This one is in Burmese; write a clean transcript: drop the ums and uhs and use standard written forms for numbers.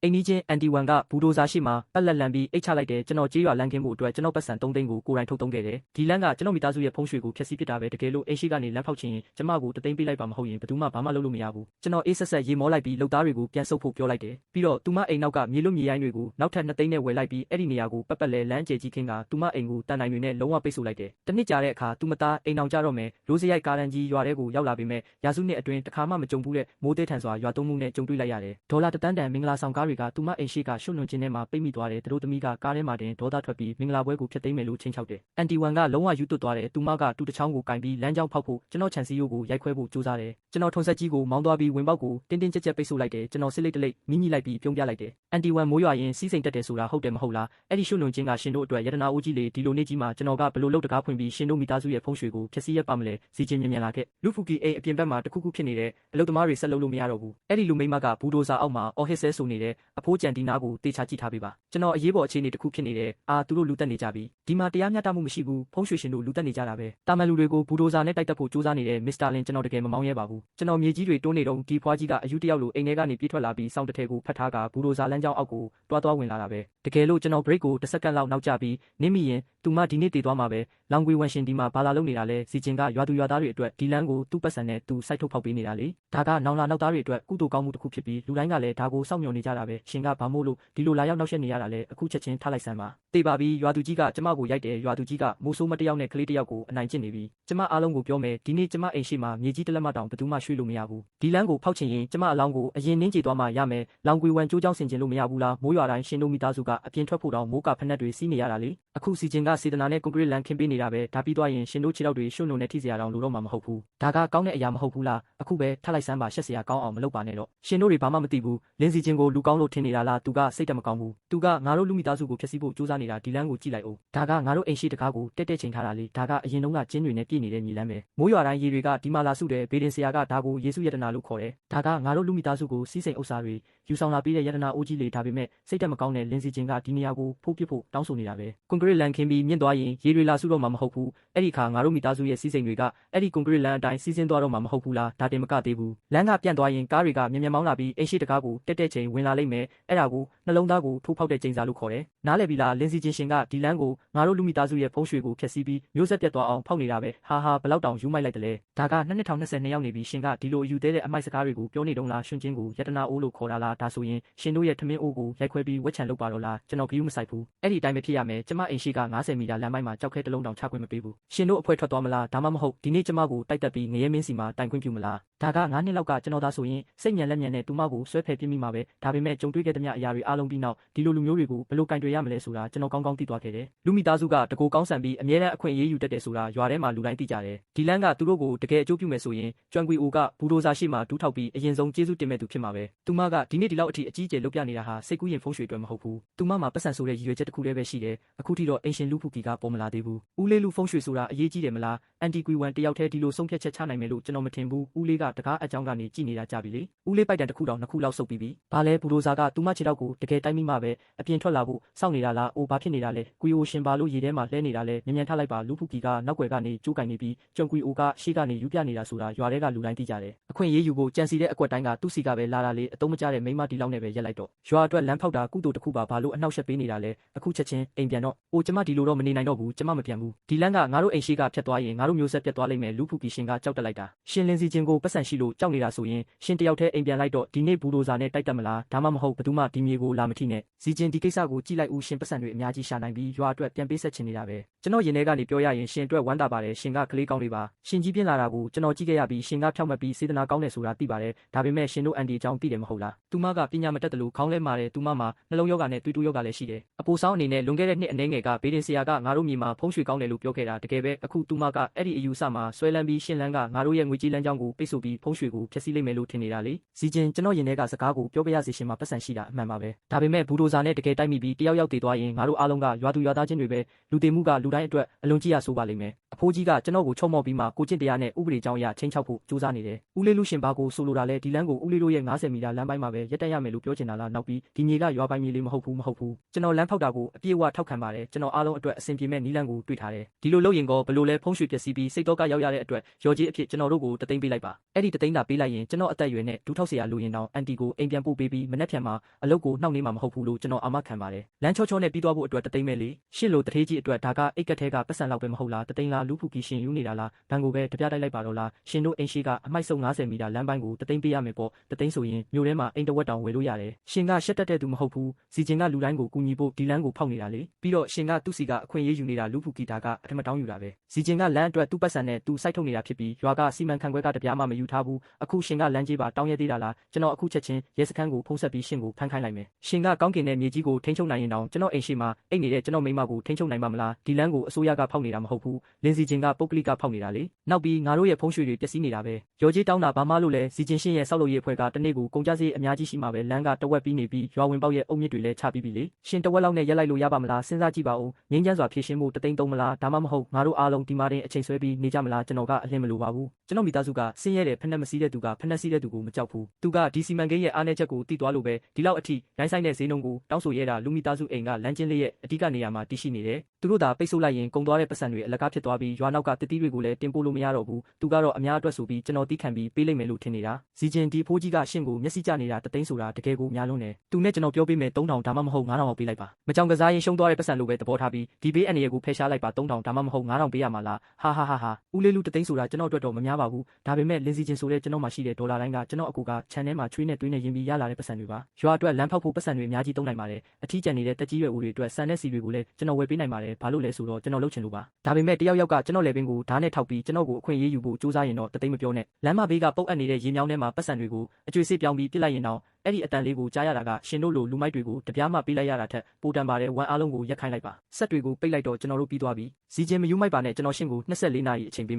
အိမ်နီးချင်းအန်တီဝန်ကဘူဒိုဇာရှိမှာပက်လက်လန်ပြီးအိတ်ချလိုက်တယ်ကျွန်တော်ကြေးရွာလမ်းခင်းမှုအတွက်ကျွန်တော်ပတ်စံ3သိန်းကိုကိုယ်တိုင်ထုတ်သုံးခဲ့တယ်ဒီလမ်းကကျွန်တော်မိသားစုရဲ့ဖုံးရွှေကိုဖျက်ဆီးပစ်တာပဲတကယ်လို့အိမ်ရှိကနေလမ်းဖောက်ချင်ရင်ကျမကို3သိန်းပေးလိုက်ပါမဟုတ်ရင်ဘယ်သူမှဘာမှလုပ်လို့မရဘူးကျွန်တော်အေးဆက်ဆက်ရေမောလိုက်ပြီးလုပ်သားတွေကိုပြန်ဆုပ်ဖို့ပြောလိုက်တယ်ပြီးတော့သူမအိမ်နောက်ကမြေလွတ်မြေရိုင်းတွေကိုနောက်ထပ်2သိန်းနဲ့ဝယ်လိုက်ပြီးအဲ့ဒီနေရာကိုပတ်လဲလမ်းကျဲကြီးခင်းကသူမအိမ်ကိုတန်တိုင်တွေနဲ့လုံးဝပိတ်ဆို့လိုက်တယ်တစ်နှစ်ကြာတဲ့အခါသူမသားအိမ်အောင်ကြတော့မယ်ရိုးစရိုက်ကားတန်းကြီးရွာထဲကိုရောက်လာပေမဲ့ရာစုနှစ်အတွင်းတစ်ခါမှမကြုံဘူးတဲ့မိုးတဲထန်စွာရွာသွန်းမှုနဲ့ကြုံတွေ့လိုက်ရတယ်ဒေါ်လာ1 တန်းတန်မင်္ဂလာဆောင်ကားတွေကသူမအိမ်ရှိကရွှွလွန်ခြင်းထဲမှာပိတ်မိသွားတယ်သူတို့သမီးကကားထဲမှာတင်ဒေါသထွက်ပြီးမင်္ဂလာပွဲကိုဖျက်သိမ်းမယ်လို့ချိန်ချောက်တယ်အန်တီဝန်ကလုံးဝယူသွတ်သွားတယ်သူမကတူတချောင်းကိုကင်ပြီးလမ်းကြောင်းဖောက်ဖို့ကျွန်တော်ခြံစည်းရိုးကိုရိုက်ခွဲဖို့ကြိုးစားတယ်ကျွန်တော်ထုံဆက်ကြီးကိုမောင်းသွားပြီးဝင်ပေါက်ကိုတင်းတင်းကြပ်ကြပ်ပိတ်ဆို့လိုက်တယ်ကျွန်တော်စစ်လိတ်တလိတ်မိလိုက်ပြီးပြုံးပြလိုက်တယ်အန်တီဝန်မိုးရွာရင်စီးစိမ်တက်တယ်ဆိုတာဟုတ်တယ်မဟုတ်လားအဲ့ဒီရွှွလွန်ခြင်းကရှင်တို့အတွက်ယတနာအိုးကြီးလေဒီလိုနေ့ကြီးမှာကျွန်တော်ကဘလို့လုတ်တကားဖွင့်ပြီးရှင်တို့မိသားစုရဲ့ဖုံးရွှေကိုဖျက်ဆီးရပါမလဲစီချင်းမြန်လာခဲ့လူဖူကီအိမ်အပြင်ဘက်မှာတခုခုဖြစ်နေတယ်အလုတ်သမားတွေဆက်လုပ်လို့မရတော့ဘူးအဲ့ဒီလူမိန်းမကဘူဒိုဇာအောက်မှာအော်ဟစ်ဆဲဆိုနေတယ်အဖိုးကြံဒီနာကိုတေချာကြည့်ထားပေးပါကျွန်တော်အရေးပေါ်အခြေအနေတခုဖြစ်နေတယ်သူတို့လူတက်နေကြပြီဒီမှာတရားမျှတမှုမရှိဘူးဖုံးရွှေရှင်တို့လူတက်နေကြတာပဲတာမန်လူတွေကိုဘူဒိုဇာနဲ့တိုက်တက်ဖို့ကြိုးစားနေတဲ့မစ္စတာလင်ကျွန်တော်တကယ်မမောင်းရဲပါဘူးကျွန်တော်မြေကြီးတွေတွန်းနေတော့ဒီဖွားကြီးကအယူတယောက်လိုအိမ်ထဲကနေပြေးထွက်လာပြီးစောင်းတစ်ထည်ကိုဖတ်ထားကဘူဒိုဇာလမ်းကြောင်းအောက်ကိုတွားဝင်လာတာပဲတကယ်လို့ကျွန်တော် break ကို10စက္ကန့်လောက်နောက်ကျပြီးနင်းမိရင်သူမဒီနေ့တည်သွားမှာပဲလောင်ကွေဝန်ရှင်ဒီမှာဘာလာလုပ်နေတာလဲစီချင်းကရွာသူရွာသားတွေအတွက်ဒီလမ်းကိုသူ့ပတ်စံနဲ့သူစိုက်ထုတ်ဖောက်ပေးနေတာလေဒါကနောင်လာနောက်သားတွေအတွက်ကုသိုလ်ကောင်းမှုတစ်ခုဖြစ်ပြီးလူတိုင်းကလည်းဒါကိုစောင့်မျှော်နေကြတာပဲရှင်ကဘာမို့လို့ဒီလိုလာရောက်နောက်ဆက်နေရတာလဲအခုချက်ချင်းထားလိုက်စမ်းပါတေးပါပြီးရွာသူကြီးကကျမကိုရိုက်တယ်ရွာသူကြီးကမိုးဆိုးမတယောက်နဲ့ကလေးတယောက်ကိုအနိုင်ကျင့်နေပြီကျမအားလုံးကိုပြောမယ်ဒီနေ့ကျမအိမ်ရှိမှာမြေကြီးတစ်လက်မတောင်ဘယ်သူမှရွှေ့လို့မရဘူးဒီလမ်းကိုဖောက်ချင်ရင်ကျမအလောင်းကိုအရင်နင်းကြေသွားမှရမယ်လောင်ကွေဝန်ကျိုးကြောင်းဆင်ကျင်လို့မရဘူးလားမိုးရွာတိုင်းရှင်တို့မိသားစုကအပြင်ထွက်ဖို့တောင်မိုးကဖက်နှက်တွေစီးနေရတာလေအခုစီချင်းကစေတနာနဲ့ကွန်ကရစ်လမ်းခင်းပေးနေတာပဲဒါပြီးသွားရင်ရှင်တို့ခြေထောက်တွေရွှွနဲ့ထိစရာတောင်လိုတော့မှာမဟုတ်ဘူးဒါကကောင်းတဲ့အရာမဟုတ်ဘူးလားအခုပဲထပ်လိုက်စမ်းပါရှက်စရာကောင်းအောင်မလုပ်ပါနဲ့တော့ရှင်တို့တွေဘာမှမသိဘူးလင်းစီချင်းကိုလူကောင်းလို့ထင်နေတာလားသူကစိတ်တမကောင်းဘူးသူကငါတို့လူမိသားစုကိုဖျက်ဆီးဖို့ကြိုးစားနေတာဒီလမ်းကိုကြည့်လိုက်အောင်ဒါကငါတို့အိမ်ရှိတကားကိုတက်ချိန်ထားတာလေဒါကအရင်တုန်းကကျင်းတွေနဲ့ပြည့်နေတဲ့မြေလမ်းပဲမိုးရွာတိုင်းရေတွေကဒီမှာလာစုတယ်ဘေဒင်ဆရာကဒါကိုယေစုယတနာလို့ခေါ်တယ်ဒါကငါတို့လူမိသားစုကိုစီးစိမ်ဥစ္စာတွေယူဆောင်လာပြီးတဲ့ယတနာအိုးကြီးလေဒါပေမဲ့စိတ်တမကောင်းတဲ့လင်းစီချင်းကဒီနေရာကိုဖိုးပစ်ဖို့တောင်းဆိုနေတာပဲကွန်ကရစ်လမ်းခင်းပြီးမြင့်သွားရင်ရေတွေလာစုတော့မှာမဟုတ်ဘူးအဲ့ဒီခါငါတို့မိသားစုရဲ့စီးစိမ်တွေကအဲ့ဒီကွန်ကရစ်လမ်းအတိုင်းစီးဆင်းသွားတော့မှာမဟုတ်ဘူးလားဒါတင်မကသေးဘူးလမ်းကပြန့်သွားရင်ကားတွေကမြန်မြန်မောင်းလာပြီးအိမ်ရှိတကားကိုတက်ချိန်ဝင်လာလိမ့်မယ်အဲ့ဒါကိုနှလုံးသားကိုထိုးဖောက်တဲ့ချိန်စာလို့ခေါ်တယ်နားလည်ပြီလားလင်းစီချင်းရှင်ကဒီလမ်းကိုငါတို့လူမိသားစုရဲ့ဖုံးရွှေကိုဖျက်ဆီးပြီးမျိုးဆက်ပြတ်သွားအောင်ဖောက်နေတာပဲဟာဘလောက်တောင်ယူမိုက်လိုက်တယ်လဲဒါက2022ရောက်နေပြီရှင်ကဒီလိုအယူသေးတဲ့အမိုက်စကားတွေကိုပြောနေတုံးလားရှင်ချင်းကိုယတနာအိုးလို့ခေါ်တာလားဒါဆိုရင်ရှင်တို့ရဲ့ထမင်းအိုးကိုရိုက်ခွဲပြီးဝက်ချန်လုပ်ပါတော့လားကျွန်တော်ဂရုမစိုက်ဘူးအဲ့ဒီအတိုင်းပဲဖြစ်ရမယ်ကျမအိမ်ရှိက90မီတာလမ်းပိုင်းမှာကြောက်ခဲတစ်လုံးတောင်ချခွင့်မပေးဘူးရှင်တို့အဖွဲထွက်သွားမလားဒါမှမဟုတ်ဒီနေ့ကျမကိုတိုက်တက်ပြီးငရဲမင်းစီမှာတိုင်ခွင့်ပြုမလားဒါက9နှစ်လောက်ကကျွန်တော်သားဆိုရင်စိတ်ညံလက်ညံနဲ့သူမကိုဆွဲဖယ်ပြစ်မိမှာပဲဒါပေမဲ့ကြုံတွေ့ခဲ့တဲ့မြအရာတွေအားလုံးပြီးနောက်ဒီလိုလူမျိုးတွေကိုဘယ်လိုကင်တွယ်ရမလဲဆိုတာကျွန်တော်ကောင်းကောင်းသိသွားခဲ့တယ်လူမိသားစုကတကူကောင်းဆန်ပြီးအမြဲတမ်းအခွင့်အရေးယူတတ်တယ်ဆိုတာရွာထဲမှာလူတိုင်းသိကြတယ်ဒီလမ်းကသူတို့ကိုတကယ်အကျိုးပြုမယ်ဆိုရင်ကျွမ်းကွေအိုကဘူဒိုဇာရှိမှဒူးထောက်ပြီးအရင်ဆုံးကျေးဇူးတင်မဲ့သူဖြစ်မှာပဲသူမကဒီနေ့ဒီလောက်အထိအကြီးအကျယ်လုပ်ပြနေတာဟာစိတ်ကူးရင်ဖုံးရွှေအတွက်မဟုတ်ဘူးသူမမှာပတ်စံဆိုတဲ့ရည်ရွယ်ချက်တစ်ခုတည်းပဲရှိတယ်အခုထိတော့အင်ရှင်လူဖူကီကပေါ်မလာသေးဘူးဦးလေးလူဖုံးရွှေဆိုတာအရေးကြီးတယ်မလားအန်တီကွီဝန်တယောက်တည်းဒီလိုဆုံးဖြတ်ချက်ချနိုင်မယ်လို့ကျွန်တော်မထင်ဘူးဦးလေးကတကားအကြောင်းကနေကြည်နေတာကြပြီလေဦးလေးပိုက်တန်တစ်ခုတောင်နှစ်ခုလောက်စုပ်ပြီးပြီဘာလဲဘူဒိုဇာကသူမခြေထောက်ကိုတကယ်တိုင်းမိမှပဲအပြင်ထွက်လာဖို့စောင့်နေတာလားအိုဘာဖြစ်နေတာလဲကွီအိုရှင်ဘာလို့ရေထဲမှာလှဲနေတာလဲမြန်မြန်ထားလိုက်ပါလူဖူကီကနောက်ွယ်ကနေကျိုးကင်နေပြီးကျွံကွီအိုကရှေ့ကနေယူပြနေတာဆိုတာရွာထဲကလူတိုင်းသိကြတယ်အခွင့်အရေးယူဖို့ကြံစီတဲ့အကွက်တိုင်းကသူ့စီကပဲလာတာလေအတုံးမကျတဲ့မိန်းမဒီလောက်နဲ့ပဲရက်လိုက်တော့ရွာအတွက်လမ်းဖောက်တာကုသိုလ်တစ်ခုပါဘာလို့အနှောက်ယှက်ပေးနေတာလဲအခုချက်ချင်းအိမ်ပြန်တော့အိုကျမဒီလိုတော့မနေနိုင်တော့ဘူးကျမမပြန်ဘူးဒီလမ်းကငါတို့အိမ်ရှိကဖြတ်သွားရင်ငါတို့မျိုးဆက်ပြတ်သွားလိမ့်မယ်လူဖူကီရှင်ကကြောက်တက်လိုက်တာရှင်လင်းစီချင်းကိုပတ်စံရှိလို့ကြောက်နေတာဆိုရင်ရှင်တယောက်တည်းအိမ်ပြန်လိုက်တော့ဒီနေ့ဘူဒိုဇာနဲ့တိုက်တက်မလားဒါမှမဟုတ်ဘယ်သူမှဒီမြေကိုလာမထိနဲ့စီချင်းဒီကိစ္စကိုကြည့်လိုက်ဦးရှင်ပတ်စံတွေအများကြီးရှာနိုင်ပြီးရွာအတွက်ပြန်ပေးဆက်ချင်နေတာပဲကျွန်တော်ရင်ထဲကနေပြောရရင်ရှင်အတွက်ဝမ်းသာပါတယ်ရှင်ကကလေးကောင်းလေးပါရှင်ကြီးပြင်းလာတာကိုကျွန်တော်ကြည့်ခဲ့ရပြီးရှင်ကဖြောက်မှတ်ပြီးစေတနာကောင်းတယ်ဆိုတာသိပါတယ်ဒါပေမဲ့ရှင်တို့အန်ဒီအကြောင်းသိတယ်မဟုတ်လားသူမကပညာမတတ်တယ်လို့ခေါင်းလဲမာတယ်သူမမှာနှလုံးယောဂနဲ့သွေးတိုးယောဂလည်းရှိတယ်အပိုဆောင်အနေနဲ့လွန်ခဲ့တဲ့နှစ်အနည်းငယ်ကဘေးဒင်ဆရာကငါတို့မြေမှာဖုံးရွှေကောင်းတယ်လို့ပြောခဲ့တာတကယ်ပဲအခုသူမကအဲ့ဒီအယူဆမှာဆွဲလန်းပြီးရှင်လန်းကငါတို့ရဲ့ငွေကြီးလမ်းကြောင်းကိုပိတ်ဆို့ပြီးဖုံးရွှေကိုဖျက်ဆီးလိုက်မယ်လို့ထင်နေတာလေစီချင်းကျွန်တော်ရင်ထဲကစကားကိုပြောပြရစီရှင်မှာပတ်စံရှိတာအမှန်ပါပဲဒါပေမဲ့ဘူဒိုဇာနဲ့တကယ်တိုက်မိပြီးတယောက်ယောက်တည်သွားရင်ငါတို့အားလုံးကရွာသူရွာသားချင်းတွေပဲလူတည်မှုကလူတိုင်းအတွက်အလွန်ကြီးရဆိုးပါလိမ့်မယ်အဖိုးကြီးကကျွန်တော်ကိုချုံမော့ပြီးမှကိုကျင့်တရားနဲ့ဥပဒေကြောင်းအရချင်းချောက်ဖို့ကြိုးစားနေတယ်ဦးလေးလူရှင်ဘာကိုဆိုလိုတာလဲဒီလမ်းကိုဦးလေးတို့ရဲ့90မီတာလမ်းပိုင်းမှာပဲရက်တက်ရမယ်လို့ပြောချင်တာလားနောက်ပြီးဒီမြေကရွာပိုင်းမြေလေးမဟုတ်ဘူးကျွန်တော်လမ်းဖောက်တာကိုအပြည့်အဝထောက်ခံပါတယ်ကျွန်တော်အားလုံးအတွက်အဆင်ပြေမဲ့နီးလန်းကိုတွေ့ထားတယ်ဒီလိုလုပ်ရင်ကောဘယ်လိုလဲဖုံးရွှေပျက်စီးပြီးစိတ်တော့ကရောက်ရတဲ့အတွက်ရော်ကြီးအဖြစ်ကျွန်တော်တို့ကိုတသိမ်းပေးလိုက်ပါအဲ့ အဲ့ဒီတသိန်းသာပေးလိုက်ရင်ကျွန်တော်အသက်အရွယ်နဲ့ဒူးထောက်เสียရလိုရင်တောင်အန်တီကိုအိမ်ပြန်ပို့ပေးပြီးမနှက်ဖြန်မှာအလုပ်ကိုနှောက်နှေးမှာမဟုတ်ဘူးလို့ကျွန်တော်အာမခံပါတယ်လမ်းချောချောနဲ့ပြီးသွားဖို့အတွက်တသိန်းပဲလေရှင့်လိုတထေးကြီးအတွက်ဒါကအိတ်ကက်ထဲကပတ်စံလောက်ပဲမဟုတ်လားတသိန်းလားလူဖူကီရှင်ယူနေတာလားဘန်ကိုပဲတပြတိုက်လိုက်ပါတော့လားရှင်တို့အိမ်ရှိကအမိုက်ဆုံ90မီတာလမ်းပိုင်းကိုတသိန်းပေးရမယ်ပေါ့တသိန်းဆိုရင်မြို့ထဲမှာအိမ်တဝက်တောင်ဝယ်လို့ရတယ်ရှင်ကရှက်တက်တဲ့သူမဟုတ်ဘူးစီကျင်ကလူတိုင်းကိုကူညီဖို့ဒီလမ်းကိုဖောက်နေတာလေပြီးတော့ရှင်ကသူ့စီကအခွင့်အရေးယူနေတာလူဖူကီတာကအထမတောင်းယူတာပဲစီကျင်ကလမ်းအတွက်သူ့ပတ်စံနဲ့သူစိုက်ထုတ်နေတာဖြစ်ပြီးရွာကစီမံခန့်ခွဲကတပြားမှမယူထားဘူးအခုရှင်ကလမ်းကြီးပါတောင်းရသေးတာလားကျွန်တော်အခုချက်ချင်းရဲစခန်းကိုဖုန်းဆက်ပြီးရှင်ကိုဖမ်းခိုင်းလိုက်မယ်ရှင်ကကောင်းကင်နဲ့မြေကြီးကိုထိန်းချုပ်နိုင်ရင်တောင်ကျွန်တော်အိမ်ရှိမှာအိတ်နေတဲ့ကျွန်တော်မိမကိုထိန်းချုပ်နိုင်မှာမလားဒီလမ်းကိုအစိုးရကဖောက်နေတာမဟုတ်ဘူးလင်းစီချင်းကပုတ်ကလိကဖောက်နေတာလေနောက်ပြီးငါတို့ရဲ့ဖုန်းရွှေတွေပျက်စီးနေတာပဲရောကြီးတောင်းတာဘာမှလို့လဲစီချင်းရှင်ရဲ့ဆောက်လုပ်ရေးအဖွဲ့ကတနေ့ကိုကုန်ကြစည်အများကြီးရှိမှာပဲလမ်းကတဝက်ပြီးနေပြီးရွာဝင်ပေါက်ရဲ့အုံမြစ်တွေလည်းချပြီးပြီလေရှင်တဝက်လောက်နဲ့ရက်လိုက်လို့ရပါမလားစဉ်းစားကြည့်ပါဦးငင်းချမ်းစွာဖြည့်ရှင်းဖို့တသိန်းသုံးမလားဒါမှမဟုတ်ငါတို့အားလုံးဒီမှာတင်အချိန်ဆွဲပြီးနေကြမလားကျွန်တော်ကအလင်းမလိုပါဘူးကျွန်တော်မိသားစုကဆင်းရဲတယ်ဖက်နှက်မစည်းတဲ့သူကဖက်နှက်စည်းတဲ့သူကိုမကြောက်ဘူးသူကဒီစီမံကိန်းရဲ့အားနည်းချက်ကိုသိသွားလို့ပဲဒီလောက်အထိဒိုင်းဆိုင်တဲ့ဈေးနှုန်းကိုတောင်းဆိုရတာလူမိသားစုအိမ်ကလမ်းချင်းလေးရဲ့အဓိကနေရာမှာတည်ရှိနေတယ်သူတို့သာပိတ်ဆို့လိုက်ရင်ကုန်သွားတဲ့ပတ်စံတွေအလကားဖြစ်သွားပြီးရွာနောက်ကတတိတွေကိုလည်းတင်ပို့လို့မရတော့ဘူးသူကတော့အများအတွက်ဆိုပြီးကျွန်တော်တီးခံပြီးပေးလိုက်မယ်လို့ထင်နေတာစီချင်းဒီဖိုးကြီးကရှင့်ကိုမျက်စိကျနေတာတသိန်းဆိုတာတကယ်ကိုများလွန်းတယ်သူနဲ့ကျွန်တော်ပြောပေးမယ်3000ဒါမှမဟုတ်9000အောင်ပေးလိုက်ပါမကြောင်ကစားရင်ရှုံးသွားတဲ့ပတ်စံလိုပဲသဘောထားပြီးဒီဘေးအန္တရာယ်ကိုဖယ်ရှားလိုက်ပါ3000ဒါမှမဟုတ်9000ပေးရမှာလားဟာဦးလေးလူတသိန်းဆိုတာကျွန်တော်အတွက်တော့မများပါဘူးဒါပေမဲ့လင်းစီချင်းဆိုတဲ့ကျွန်တော်မှရှိတဲ့ဒေါ်လာတိုင်းကကျွန်တော်အကူကခြံထဲမှာချွေးနဲ့တွင်းနဲ့ရင်းပြီးရလာတဲ့ပတ်စံတွေပါရွာအတွက်လမ်းဖောက်ဖို့ပတ်စံတွေအများကြီးသုံးနိုင်ပါတယ်အထီးကျန်နေတဲ့တက်ကြီးရွယ်ဦးတွေအတွက်ဆန်တဲ့စီတွေကိုလည်းကျွန်တော်ဝယ်ပေးနိုင်ပါတယ်ဘာလို့လဲဆိုတော့ကျွန်တော်လုပ်ချင်လို့ပါဒါပေမဲ့တယောက်ယောက်ကကျွန်တော်လေပင်ကိုဓာတ်နဲ့ထောက်ပြီးကျွန်တော်ကိုအခွင့်အရေးယူဖို့စူးစမ်းရင်တော့တသိန်းမပြောနဲ့လမ်းမဘေးကပုတ်အပ်နေတဲ့ရေမြောင်းထဲမှာပတ်စံတွေကိုအကျွေးစေးပြောင်းပြီးပြစ်လိုက်ရင်တော့အဲ့ဒီအတန်လေးကိုကြားရတာကရှင်တို့လိုလူမိုက်တွေကိုတပြားမှပေးလိုက်ရတာထက်ပိုတန်ပါတယ်ဝမ်အားလုံးကိုရက်ခိုင်းလိုက်ပါဆက်တွေကိုပိတ်လိုက်တော့ကျွန်တော်တို့ပြီးသွားပြီစီချင်းမယူမိုက်ပါနဲ့ကျွန်တော်ရှင့်ကို24နာရီအချိန်ပေးမယ်